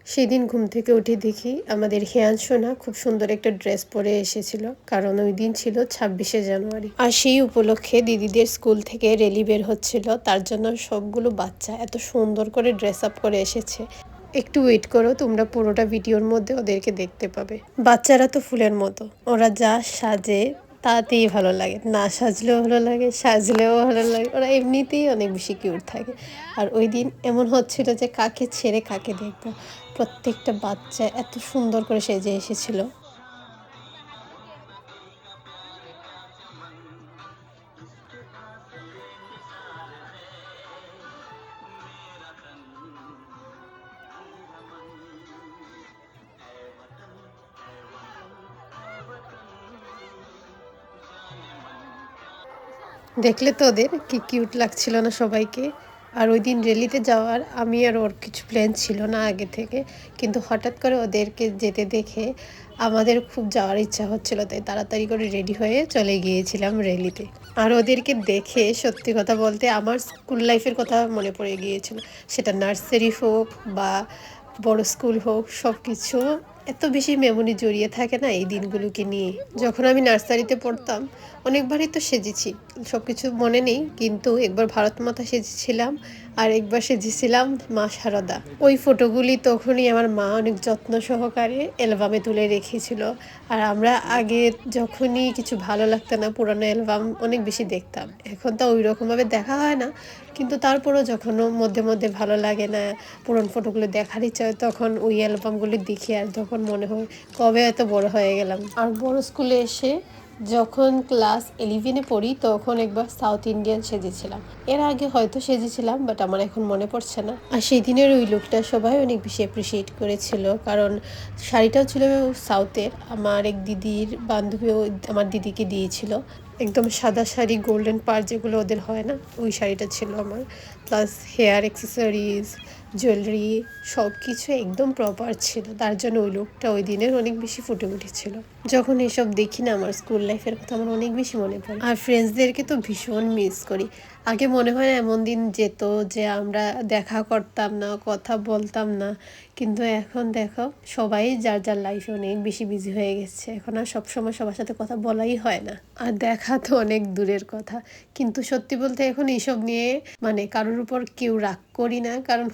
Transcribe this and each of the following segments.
সেদিন ঘুম থেকে উঠে দেখি আমাদের হেয়ান সোনা খুব সুন্দর একটা ড্রেস পরে এসেছিল, কারণ ওই দিন ছিল 26শে জানুয়ারি। আর সেই উপলক্ষে দিদিদের স্কুল থেকে র্যালি বের হচ্ছিল, তার জন্য সবগুলো বাচ্চা এত সুন্দর করে ড্রেস আপ করে এসেছে। একটু ওয়েট করো, তোমরা পুরোটা ভিডিওর মধ্যে ওদেরকে দেখতে পাবে। বাচ্চারা তো ফুলের মতো, ওরা যা সাজে তাতেই ভালো লাগে, না সাজলেও ভালো লাগে, সাজলেও ভালো লাগে। ওরা এমনিতেই অনেক বেশি কিউট থাকে। আর ওই দিন এমন হচ্ছিল যে কাকে ছেড়ে কাকে দেখবো, প্রত্যেকটা বাচ্চা এত সুন্দর করে সেজে এসেছিল। দেখলে তো ওদের কি কিউট লাগছিল না সবাইকে। আর ওই দিন র্যালিতে যাওয়ার আমি আর ওর কিছু প্ল্যান ছিল না আগে থেকে, কিন্তু হঠাৎ করে ওদেরকে যেতে দেখে আমাদের খুব যাওয়ার ইচ্ছা হচ্ছিল, তাই তাড়াতাড়ি করে রেডি হয়ে চলে গিয়েছিলাম র্যালিতে। আর ওদেরকে দেখে সত্যি কথা বলতে আমার স্কুল লাইফের কথা মনে পড়ে গিয়েছিল। সেটা নার্সারি হোক বা বড় স্কুল হোক, সব কিছু এত বেশি মেমোরি জড়িয়ে থাকে না এই দিনগুলোকে নিয়ে। যখন আমি নার্সারিতে পড়তাম অনেকবারই তো সেজেছি, সব কিছু মনে নেই, কিন্তু একবার ভারত মাতা সেজেছিলাম আর একবার সেজেছিলাম মা শারদা। ওই ফটোগুলি তখনই আমার মা অনেক যত্ন সহকারে অ্যালবামে তুলে রেখেছিল। আর আমরা আগে যখনই কিছু ভালো লাগতো না, পুরানো অ্যালবাম অনেক বেশি দেখতাম। এখন তো ওই রকমভাবে দেখা হয় না, কিন্তু তারপরও যখনও মধ্যে মধ্যে ভালো লাগে না, পুরনো ফটোগুলো দেখার ইচ্ছা হয়, তখন ওই অ্যালবামগুলি দেখি আর তখন মনে হয় কবে এত বড় হয়ে গেলাম। আর বড় স্কুলে এসে যখন ক্লাস 11-এ পড়ি তখন একবার সাউথ ইন্ডিয়ান সেজেছিলাম। এর আগে হয়তো সেজেছিলাম, বাট আমার এখন মনে পড়ছে না। আর সেই দিনের ওই লুকটা সবাই অনেক বেশি অ্যাপ্রিসিয়েট করেছিল, কারণ শাড়িটাও ছিল সাউথের। আমার এক দিদির বান্ধবীও আমার দিদিকে দিয়েছিল, একদম সাদা শাড়ি, গোল্ডেন পার যেগুলো ওদের হয় না, ওই শাড়িটা ছিল আমার। প্লাস হেয়ার অ্যাক্সেসরিজ, জুয়েলারি, সব কিছু একদম প্রপার ছিল, তার জন্য ওই লুকটা ওই দিনের অনেক বেশি ফুটে উঠেছিল। যখন এসব দেখি না, আমার স্কুল লাইফের কথা আমার অনেক বেশি মনে পড়ে। আর ফ্রেন্ডসদেরকে তো ভীষণ মিস করি। আগে মনে হয় না এমন দিন যেত যে আমরা দেখা করতাম না, কথা বলতাম না, কিন্তু এখন দেখো সবাই যার যার লাইফে অনেক বেশি বিজি হয়ে গেছে, এখন আর সবসময় সবার সাথে কথা বলাই হয় না। আর দেখা তো অনেক দূরের কথা। কিন্তু সত্যি বলতে এখন এইসব নিয়ে মানে কারোর উপর কেউ রাগ করি না, কারণ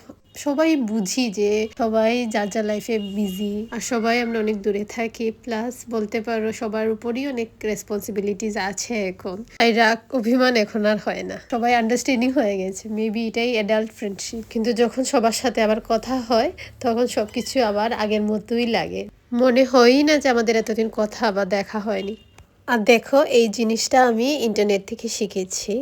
সবাই বুঝি যে সবাই যার যার লাইফে বিজি, আর সবাই আমরা অনেক দূরে থাকি। প্লাস বলতে পারো সবার উপরই অনেক রেসপন্সিবিলিটিস আছে এখন, তাই রাগ অভিমান এখন আর হয় না, সবাই আন্ডারস্ট্যান্ডিং হয়ে গেছে। মেবি এটাই অ্যাডাল্ট ফ্রেন্ডশিপ। কিন্তু যখন সবার সাথে আবার কথা হয় তখন সবকিছু আবার আগের মতোই লাগে, মনে হয়ই না যে আমাদের এতদিন কথা বা দেখা হয়নি। আর দেখো এই জিনিসটা আমি ইন্টারনেট থেকে শিখেছি।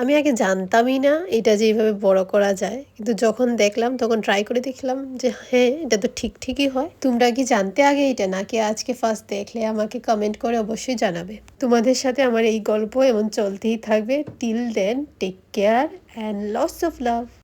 আমি আগে জানতামই না এটা যে এইভাবে বড় করা যায়, কিন্তু যখন দেখলাম তখন ট্রাই করে দেখলাম যে হ্যাঁ, এটা তো ঠিকই হয়। তোমরা কি জানতে আগে এটা, নাকি আজকে ফার্স্ট দেখলে? আমাকে কমেন্ট করে অবশ্যই জানাবে। তোমাদের সাথে আমার এই গল্প এমন চলতেই থাকবে। Till then, take care and lots of love.